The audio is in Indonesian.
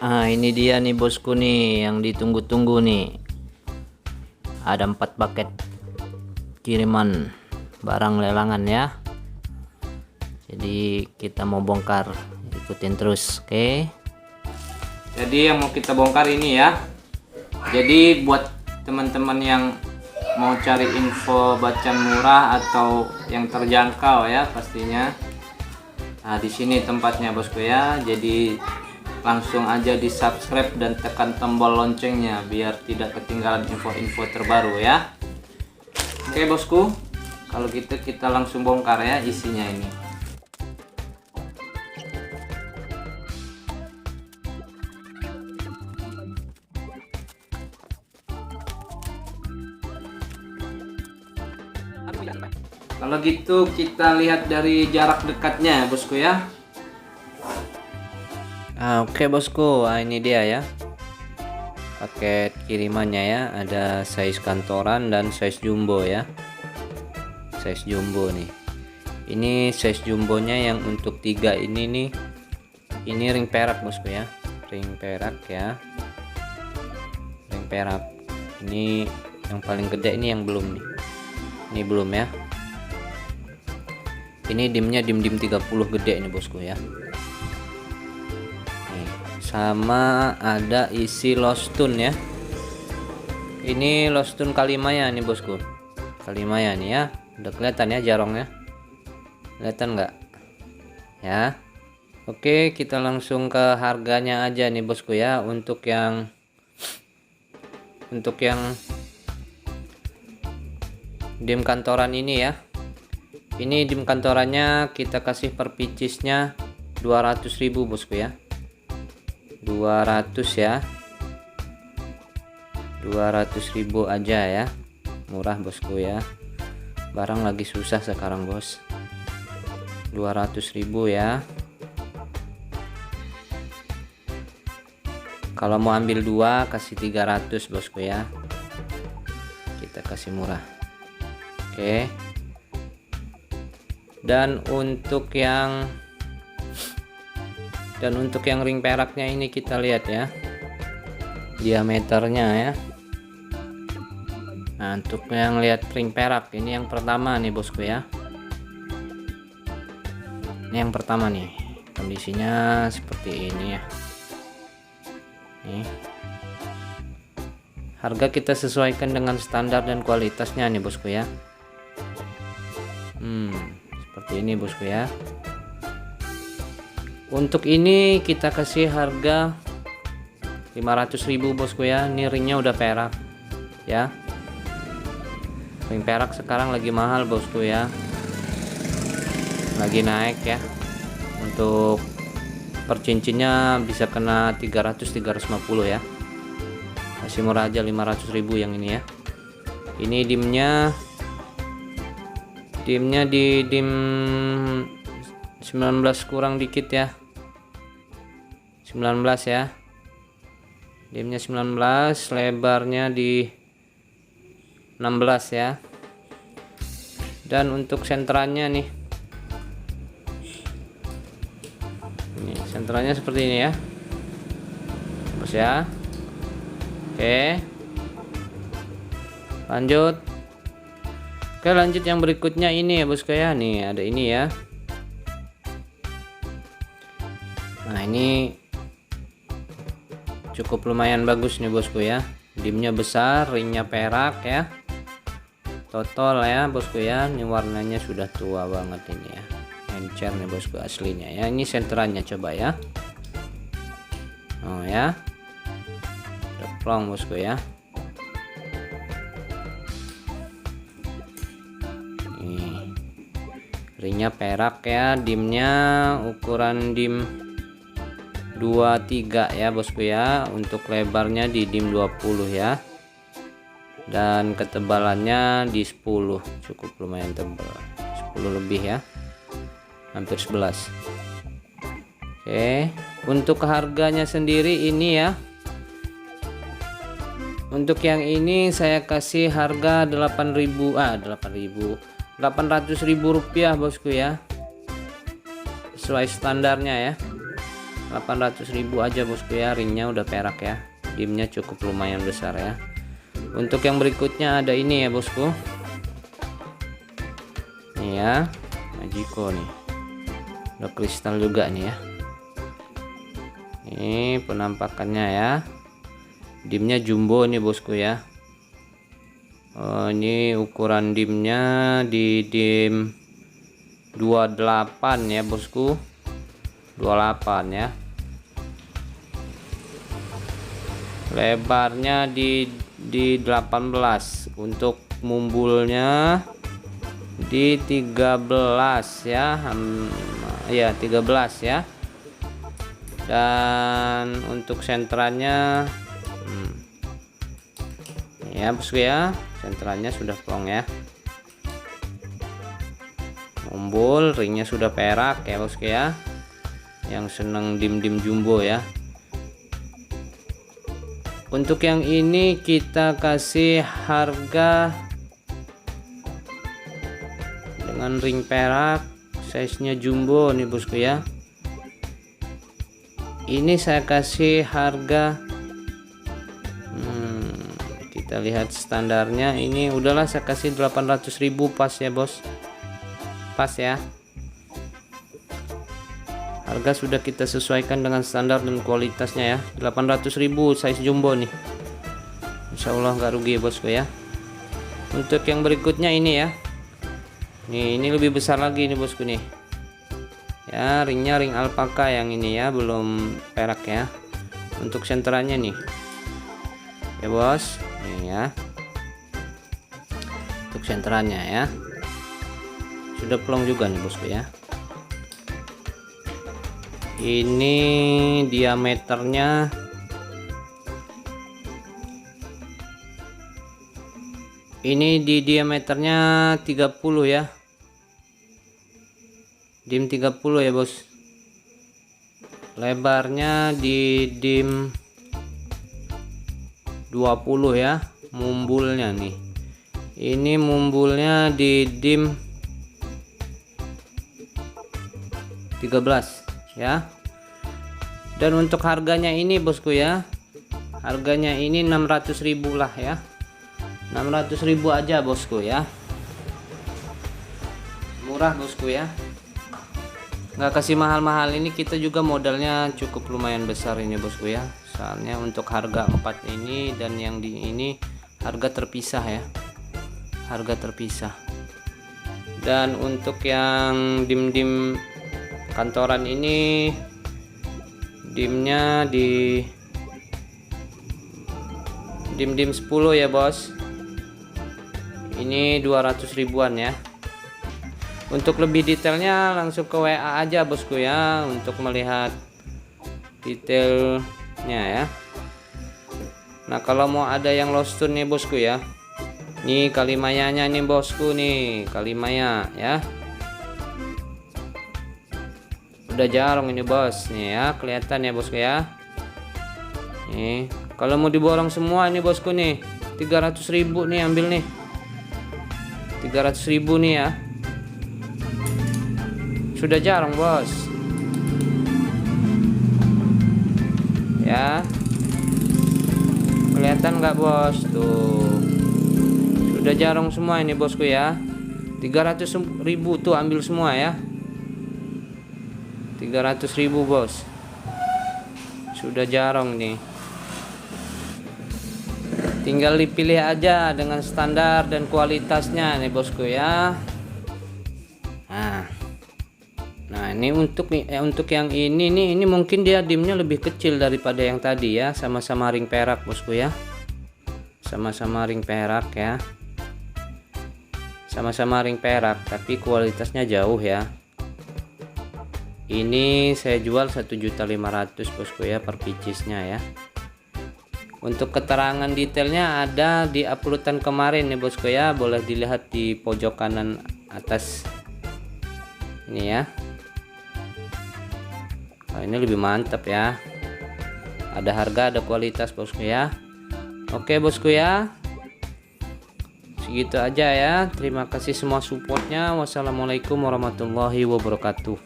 Ini dia nih bosku nih yang ditunggu-tunggu nih. Ada 4 paket kiriman barang lelangan ya. Jadi kita mau bongkar, ikutin terus, oke? Jadi yang mau kita bongkar ini ya. Jadi buat teman-teman yang mau cari info bacaan murah atau yang terjangkau ya pastinya. Nah, di sini tempatnya bosku ya. Jadi langsung aja di subscribe dan tekan tombol loncengnya biar tidak ketinggalan info-info terbaru ya. Oke bosku, kalau gitu kita langsung bongkar ya isinya ini. Kalau gitu kita lihat dari jarak dekatnya bosku ya. Oke bosku, ini dia ya paket kirimannya ya. Ada size kantoran dan size jumbo ya. Size jumbo nih. Ini size jumbonya yang untuk 3 ini nih. Ini ring perak bosku ya. Ring perak ya. Ring perak. Ini yang paling gede, ini yang belum nih. Ini belum ya. Ini dimnya dim 30 gede nih bosku ya. Nih, sama ada isi lostun ya. Ini lostun Kalimaya nih bosku. Kalimaya nih ya. Udah kelihatan ya jarongnya. Kelihatan nggak? Ya. Oke, kita langsung ke harganya aja nih bosku ya. Untuk yang dim kantoran ini ya. Ini dim kantorannya kita kasih per picisnya 200.000 bosku ya. 200 ya. 200.000 aja ya. Murah bosku ya. Barang lagi susah sekarang bos. 200.000 ya. Kalau mau ambil 2 kasih 300 bosku ya. Kita kasih murah. Oke. Dan untuk yang ring peraknya ini kita lihat ya diameternya ya. Nah, untuk yang lihat ring perak ini yang pertama nih bosku ya. Ini yang pertama nih, kondisinya seperti ini ya. Nih, harga kita sesuaikan dengan standar dan kualitasnya nih bosku ya. Seperti ini bosku ya. Untuk ini kita kasih harga 500.000 bosku ya. Ini ringnya udah perak ya. Ring perak sekarang lagi mahal bosku ya. Lagi naik ya. Untuk per cincinnya bisa kena 300-350 ya. Masih murah aja 500.000 yang ini ya. Ini dimnya di dim 19 kurang dikit ya. 19 ya. Dimnya 19, lebarnya di 16 ya. Dan untuk sentranya nih. Ini sentranya seperti ini ya. Bos ya. Oke. Lanjut. Oke, lanjut yang berikutnya ini ya bosku ya. Nih ada ini ya. Nah, ini cukup lumayan bagus nih bosku ya. Dimnya besar, ringnya perak ya. Total ya bosku ya. Ini warnanya sudah tua banget ini ya. Encer nih bosku aslinya ya. Ini senterannya coba ya. Oh ya. Udah plong bosku ya. Ringnya perak ya, dimnya ukuran dim 23 ya bosku ya. Untuk lebarnya di dim 20 ya. Dan ketebalannya di 10, cukup lumayan tebal, 10 lebih ya, hampir 11. Oke, untuk harganya sendiri ini ya. Untuk yang ini saya kasih harga 800.000 rupiah bosku ya, sesuai standarnya ya. 800.000 aja bosku ya. Ringnya udah perak ya, dimnya cukup lumayan besar ya. Untuk yang berikutnya ada ini ya bosku, nih ya, Majiko nih, udah kristal juga nih ya. Ini penampakannya ya, dimnya jumbo nih bosku ya. Ini ukuran dimnya di dim 28 ya bosku, 28 ya. Lebarnya di 18, untuk mumbulnya di 13 ya. Ya 13 ya. Dan untuk senterannya ya bosku ya, senterannya sudah plong ya. Mumbul, ringnya sudah perak ya bosku ya. Yang seneng dim-dim jumbo ya. Untuk yang ini kita kasih harga dengan ring perak, size-nya jumbo nih bosku ya. Ini saya kasih harga kita lihat standarnya, ini udahlah saya kasih 800.000 pas ya bos, pas ya. Harga sudah kita sesuaikan dengan standar dan kualitasnya ya. 800.000 size jumbo nih, Insya Allah nggak rugi ya bosku ya. Untuk yang berikutnya ini ya, ini lebih besar lagi nih bosku nih ya. Ringnya ring alpaka yang ini ya, belum perak ya. Untuk senterannya nih ya bos, nih ya, untuk senterannya ya sudah plong juga nih bosku ya. Ini diameternya di diameternya 30 ya, dim 30 ya bos. Lebarnya di dim 20 ya. Mumbulnya nih, ini mumbulnya di dim 13 ya. Dan untuk harganya ini bosku ya, harganya ini 600.000 lah ya, 600.000 aja bosku ya. Murah bosku ya, nggak kasih mahal-mahal. Ini kita juga modalnya cukup lumayan besar ini bosku ya. Soalnya untuk harga 4 ini dan yang di ini harga terpisah ya, harga terpisah. Dan untuk yang dim-dim kantoran ini, dimnya di dim 10 ya bos. Ini 200 ribuan ya. Untuk lebih detailnya langsung ke WA aja bosku ya, untuk melihat detailnya ya. Nah kalau mau ada yang lostun nih bosku ya, nih kalimayanya nih bosku nih, kalimaya ya. Udah jarang ini bos nih ya, kelihatan ya bosku ya. Nih kalau mau diborong semua ini bosku nih 300.000 nih, ambil nih 300.000 nih ya. Sudah jarang bos ya, kelihatan nggak bos tuh, sudah jarang semua ini bosku ya. 300.000 tuh ambil semua ya, 300.000 bos, sudah jarang nih. Tinggal dipilih aja dengan standar dan kualitasnya nih bosku ya. Nah ini untuk yang ini nih, ini mungkin dia dimnya lebih kecil daripada yang tadi ya. Sama-sama ring perak bosku ya, sama-sama ring perak ya, sama-sama ring perak, tapi kualitasnya jauh ya. Ini saya jual 1.500.000 bosku ya per picisnya ya. Untuk keterangan detailnya ada di uploadan kemarin nih bosku ya, boleh dilihat di pojok kanan atas ini ya. Nah, ini lebih mantap ya, ada harga ada kualitas bosku ya. Oke bosku ya, segitu aja ya. Terima kasih semua supportnya. Wassalamualaikum warahmatullahi wabarakatuh.